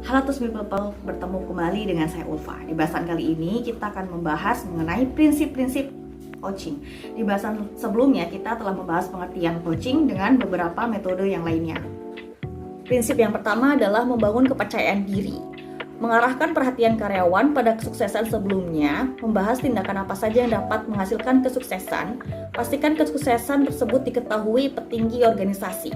Halo Tusmi People, bertemu kembali dengan saya Ulfa. Di bahasan kali ini kita akan membahas mengenai prinsip-prinsip coaching. Di bahasan sebelumnya kita telah membahas pengertian coaching dengan beberapa metode yang lainnya. Prinsip yang pertama adalah membangun kepercayaan diri. Mengarahkan perhatian karyawan pada kesuksesan sebelumnya, membahas tindakan apa saja yang dapat menghasilkan kesuksesan, pastikan kesuksesan tersebut diketahui petinggi organisasi.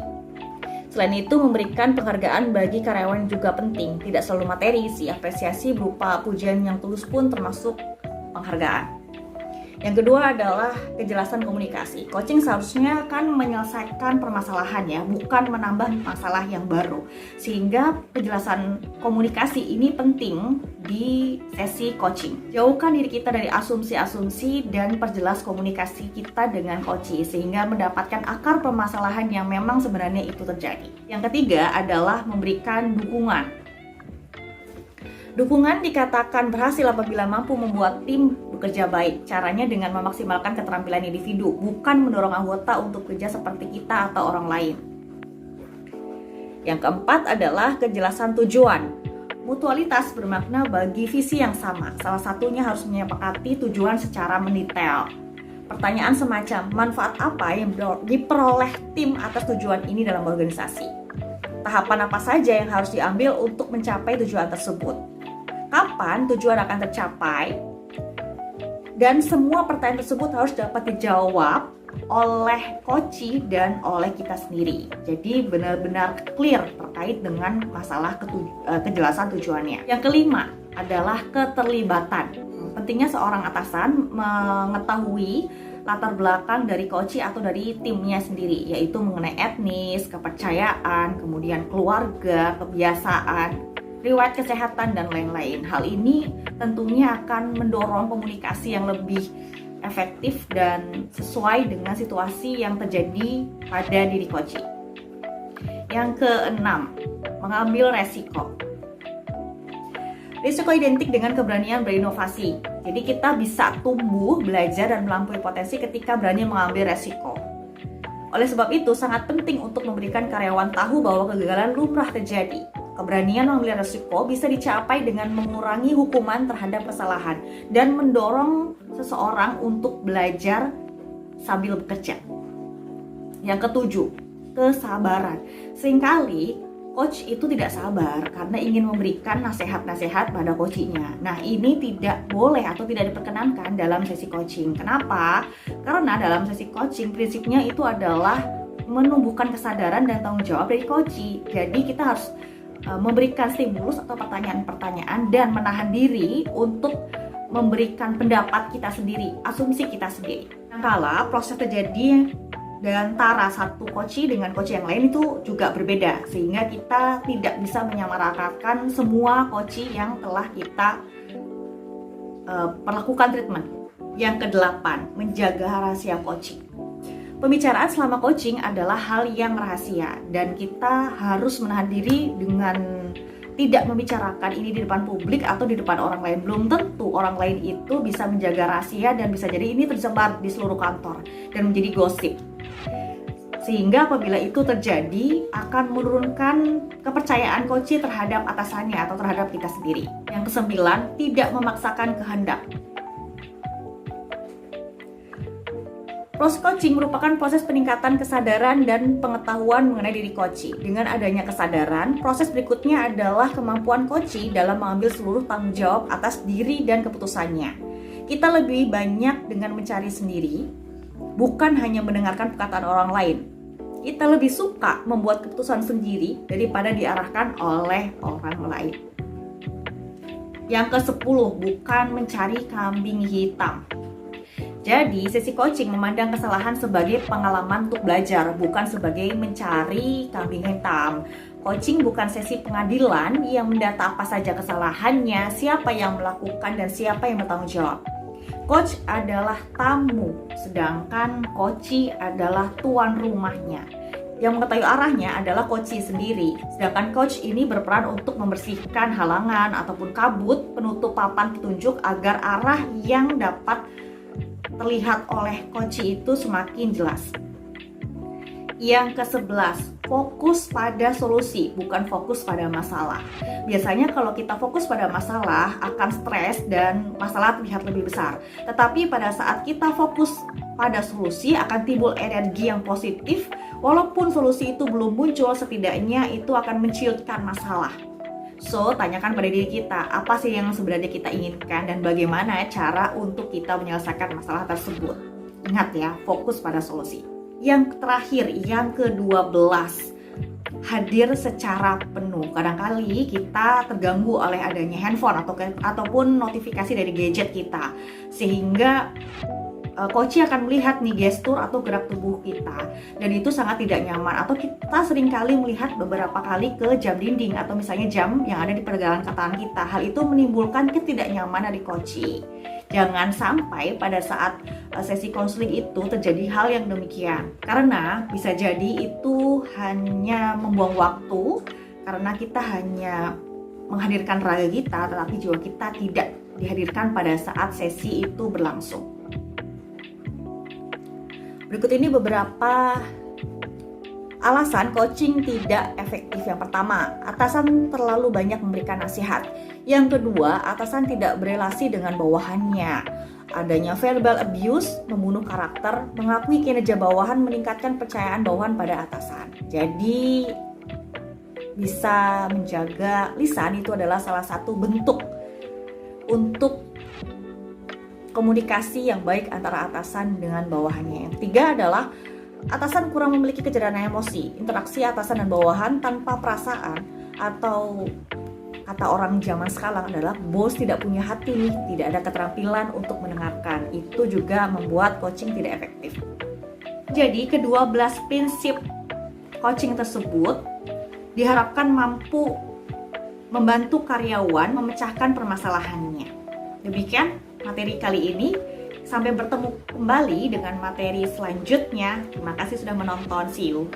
Selain itu, memberikan penghargaan bagi karyawan juga penting. Tidak selalu materi sih, apresiasi berupa pujian yang tulus pun termasuk penghargaan. Yang kedua adalah kejelasan komunikasi. Coaching seharusnya kan menyelesaikan permasalahan ya, bukan menambah masalah yang baru. Sehingga kejelasan komunikasi ini penting di sesi coaching. Jauhkan diri kita dari asumsi-asumsi dan perjelas komunikasi kita dengan coach sehingga mendapatkan akar permasalahan yang memang sebenarnya itu terjadi. Yang ketiga adalah memberikan dukungan. Dukungan dikatakan berhasil apabila mampu membuat tim bekerja baik. Caranya dengan memaksimalkan keterampilan individu, bukan mendorong anggota untuk kerja seperti kita atau orang lain. Yang keempat adalah kejelasan tujuan. Mutualitas bermakna bagi visi yang sama. Salah satunya harus menyepakati tujuan secara mendetail. Pertanyaan semacam, manfaat apa yang diperoleh tim atas tujuan ini dalam organisasi? Tahapan apa saja yang harus diambil untuk mencapai tujuan tersebut? Kapan tujuan akan tercapai? Dan semua pertanyaan tersebut harus dapat dijawab oleh coach dan oleh kita sendiri. Jadi benar-benar clear terkait dengan masalah kejelasan tujuannya. Yang kelima adalah keterlibatan. Pentingnya seorang atasan mengetahui latar belakang dari coach atau dari timnya sendiri, yaitu mengenai etnis, kepercayaan, kemudian keluarga, kebiasaan, riwayat kesehatan, dan lain-lain. Hal ini tentunya akan mendorong komunikasi yang lebih efektif dan sesuai dengan situasi yang terjadi pada diri coach. Yang keenam, mengambil resiko. Risiko identik dengan keberanian berinovasi. Jadi kita bisa tumbuh, belajar, dan melampaui potensi ketika berani mengambil resiko. Oleh sebab itu, sangat penting untuk memberikan karyawan tahu bahwa kegagalan lumrah terjadi. Keberanian mengambil resiko bisa dicapai dengan mengurangi hukuman terhadap kesalahan dan mendorong seseorang untuk belajar sambil bekerja. Yang ketujuh, kesabaran. Seringkali coach itu tidak sabar karena ingin memberikan nasihat-nasihat pada coachnya. Nah, ini tidak boleh atau tidak diperkenankan dalam sesi coaching. Kenapa? Karena dalam sesi coaching prinsipnya itu adalah menumbuhkan kesadaran dan tanggung jawab dari coach. Jadi kita harus memberikan stimulus atau pertanyaan-pertanyaan dan menahan diri untuk memberikan pendapat kita sendiri, asumsi kita sendiri. Kala proses terjadi di antara satu coach dengan coach yang lain itu juga berbeda, sehingga kita tidak bisa menyamaratakan semua coach yang telah kita perlakukan treatment. Yang kedelapan, menjaga rahasia coaching. Pembicaraan selama coaching adalah hal yang rahasia dan kita harus menahan diri dengan tidak membicarakan ini di depan publik atau di depan orang lain. Belum tentu orang lain itu bisa menjaga rahasia dan bisa jadi ini tersebar di seluruh kantor dan menjadi gosip. Sehingga apabila itu terjadi akan menurunkan kepercayaan coach terhadap atasannya atau terhadap kita sendiri. Yang kesembilan, tidak memaksakan kehendak. Proses coaching merupakan proses peningkatan kesadaran dan pengetahuan mengenai diri coach. Dengan adanya kesadaran, proses berikutnya adalah kemampuan coach dalam mengambil seluruh tanggung jawab atas diri dan keputusannya. Kita lebih banyak dengan mencari sendiri, bukan hanya mendengarkan perkataan orang lain. Kita lebih suka membuat keputusan sendiri daripada diarahkan oleh orang lain. Yang ke-10, bukan mencari kambing hitam. Jadi, sesi coaching memandang kesalahan sebagai pengalaman untuk belajar, bukan sebagai mencari kambing hitam. Coaching bukan sesi pengadilan yang mendata apa saja kesalahannya, siapa yang melakukan, dan siapa yang bertanggung jawab. Coach adalah tamu, sedangkan coach adalah tuan rumahnya. Yang mengetahui arahnya adalah coach sendiri, sedangkan coach ini berperan untuk membersihkan halangan ataupun kabut penutup papan petunjuk agar arah yang dapat terlihat oleh coach itu semakin jelas. Yang ke-11, fokus pada solusi, bukan fokus pada masalah. Biasanya kalau kita fokus pada masalah, akan stres dan masalah terlihat lebih besar. Tetapi pada saat kita fokus pada solusi, akan timbul energi yang positif. Walaupun solusi itu belum muncul, setidaknya itu akan menciutkan masalah. So, tanyakan pada diri kita, apa sih yang sebenarnya kita inginkan dan bagaimana cara untuk kita menyelesaikan masalah tersebut. Ingat ya, fokus pada solusi. Yang terakhir, yang ke-12, hadir secara penuh. Kadang-kali kita terganggu oleh adanya handphone ataupun notifikasi dari gadget kita, sehingga coach akan melihat nih gestur atau gerak tubuh kita, dan itu sangat tidak nyaman. Atau kita seringkali melihat beberapa kali ke jam dinding atau misalnya jam yang ada di pergelangan tangan kita. Hal itu menimbulkan ketidaknyamanan dari coach. Jangan sampai pada saat sesi konseling itu terjadi hal yang demikian, karena bisa jadi itu hanya membuang waktu, karena kita hanya menghadirkan raga kita tetapi jiwa kita tidak dihadirkan pada saat sesi itu berlangsung. Berikut ini beberapa alasan coaching tidak efektif. Yang pertama, atasan terlalu banyak memberikan nasihat. Yang kedua, atasan tidak berelasi dengan bawahannya. Adanya verbal abuse, membunuh karakter, mengakui kinerja bawahan, meningkatkan kepercayaan bawahan pada atasan. Jadi, bisa menjaga lisan itu adalah salah satu bentuk untuk komunikasi yang baik antara atasan dengan bawahannya. Yang ketiga adalah atasan kurang memiliki kecerdasan emosi. Interaksi atasan dan bawahan tanpa perasaan, atau kata orang zaman sekarang adalah bos tidak punya hati nih, tidak ada keterampilan untuk mendengarkan. Itu juga membuat coaching tidak efektif. Jadi ke-12 prinsip coaching tersebut diharapkan mampu membantu karyawan memecahkan permasalahannya. Demikian materi kali ini. Sampai bertemu kembali dengan materi selanjutnya. Terima kasih sudah menonton. See you.